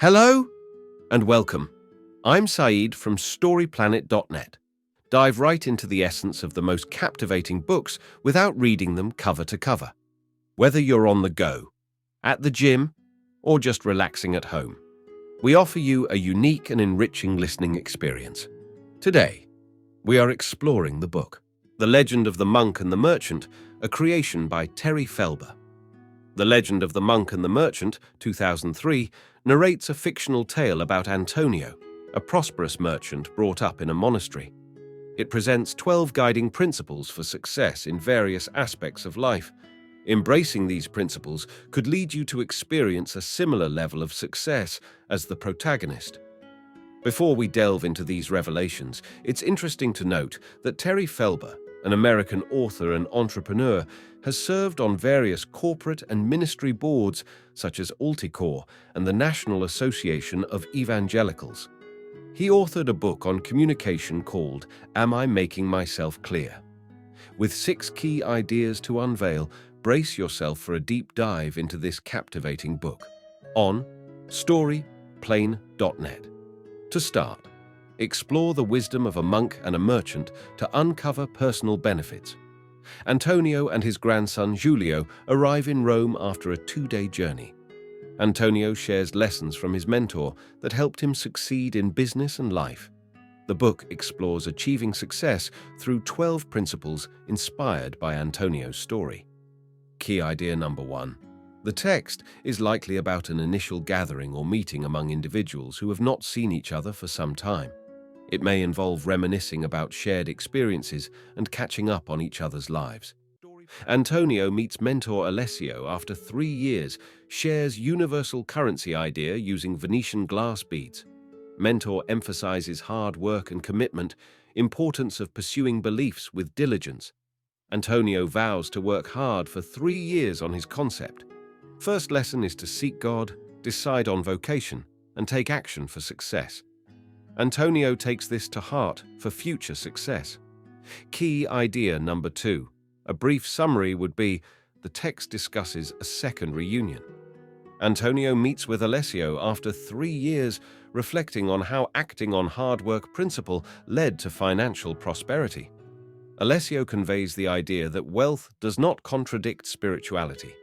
Hello and welcome. I'm Saeed from StoryPlanet.net. Dive right into the essence of the most captivating books without reading them cover to cover. Whether you're on the go, at the gym, or just relaxing at home, we offer you a unique and enriching listening experience. Today, we are exploring the book, The Legend of the Monk and the Merchant, a creation by Terry Felber. The Legend of the Monk and the Merchant, 2003, narrates a fictional tale about Antonio, a prosperous merchant brought up in a monastery. It presents 12 guiding principles for success in various aspects of life. Embracing these principles could lead you to experience a similar level of success as the protagonist. Before we delve into these revelations, it's interesting to note that Terry Felber, an American author and entrepreneur, has served on various corporate and ministry boards such as Alticor and the National Association of Evangelicals. He authored a book on communication called Am I Making Myself Clear? With 6 key ideas to unveil, brace yourself for a deep dive into this captivating book on StoryPlanet.net. To start, explore the wisdom of a monk and a merchant to uncover personal benefits. Antonio and his grandson Giulio arrive in Rome after a 2-day journey. Antonio shares lessons from his mentor that helped him succeed in business and life. The book explores achieving success through 12 principles inspired by Antonio's story. Key idea number 1. The text is likely about an initial gathering or meeting among individuals who have not seen each other for some time. It may involve reminiscing about shared experiences and catching up on each other's lives. Antonio meets mentor Alessio after 3 years, shares universal currency idea using Venetian glass beads. Mentor emphasizes hard work and commitment, importance of pursuing beliefs with diligence. Antonio vows to work hard for 3 years on his concept. First lesson is to seek God, decide on vocation, and take action for success. Antonio takes this to heart for future success. Key idea number 2. A brief summary would be, the text discusses a second reunion. Antonio meets with Alessio after 3 years, reflecting on how acting on hard work principle led to financial prosperity. Alessio conveys the idea that wealth does not contradict spirituality.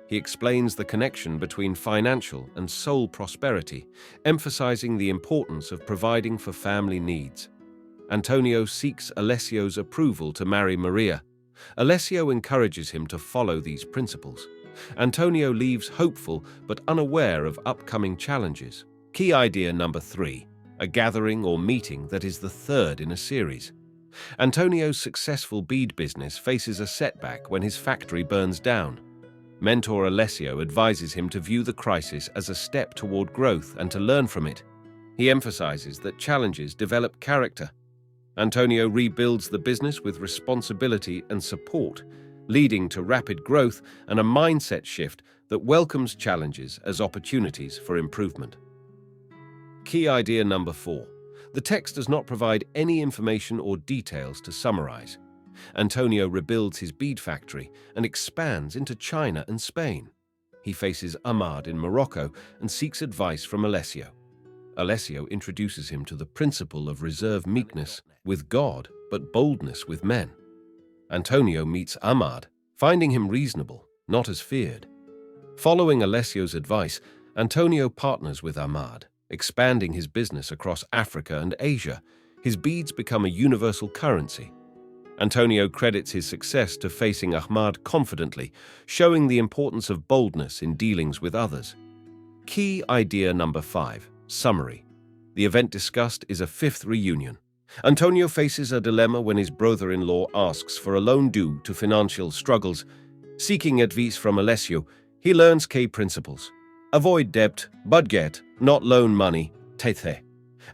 He explains the connection between financial and soul prosperity, emphasizing the importance of providing for family needs. Antonio seeks Alessio's approval to marry Maria. Alessio encourages him to follow these principles. Antonio leaves hopeful but unaware of upcoming challenges. Key idea number 3. A gathering or meeting that is the third in a series. Antonio's successful bead business faces a setback when his factory burns down. Mentor Alessio advises him to view the crisis as a step toward growth and to learn from it. He emphasizes that challenges develop character. Antonio rebuilds the business with responsibility and support, leading to rapid growth and a mindset shift that welcomes challenges as opportunities for improvement. Key idea number 4. The text does not provide any information or details to summarize. Antonio rebuilds his bead factory and expands into China and Spain. He faces Ahmad in Morocco and seeks advice from Alessio. Alessio introduces him to the principle of reserve meekness with God but boldness with men. Antonio meets Ahmad, finding him reasonable, not as feared. Following Alessio's advice, Antonio partners with Ahmad, expanding his business across Africa and Asia. His beads become a universal currency. Antonio credits his success to facing Ahmad confidently, showing the importance of boldness in dealings with others. Key idea number 5. Summary. The event discussed is a 5th reunion. Antonio faces a dilemma when his brother-in-law asks for a loan due to financial struggles. Seeking advice from Alessio, he learns key principles. Avoid debt, budget, not loan money, tete.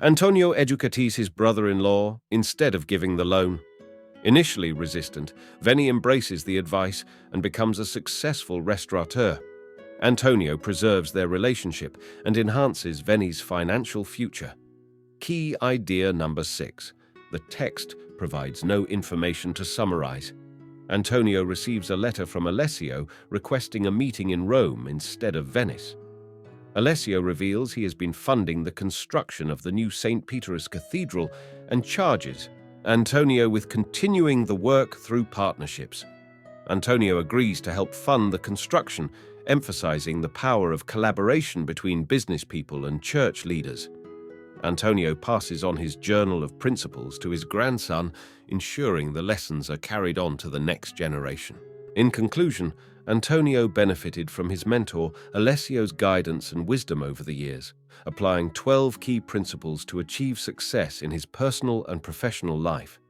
Antonio educates his brother-in-law instead of giving the loan. Initially resistant, Veni embraces the advice and becomes a successful restaurateur. Antonio preserves their relationship and enhances Veni's financial future. Key idea number 6. The text provides no information to summarize. Antonio receives a letter from Alessio requesting a meeting in Rome instead of Venice. Alessio reveals he has been funding the construction of the new St. Peter's Cathedral and charges Antonio with continuing the work through partnerships. Antonio agrees to help fund the construction, emphasizing the power of collaboration between business people and church leaders. Antonio passes on his journal of principles to his grandson, ensuring the lessons are carried on to the next generation. In conclusion, Antonio benefited from his mentor Alessio's guidance and wisdom over the years, applying 12 key principles to achieve success in his personal and professional life.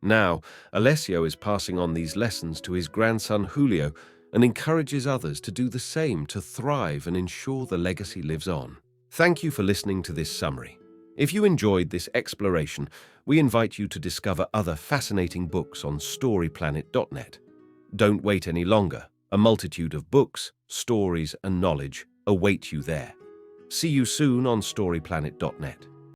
Now, Alessio is passing on these lessons to his grandson Julio and encourages others to do the same to thrive and ensure the legacy lives on. Thank you for listening to this summary. If you enjoyed this exploration, we invite you to discover other fascinating books on storyplanet.net. Don't wait any longer. A multitude of books, stories, and knowledge await you there. See you soon on storyplanet.net.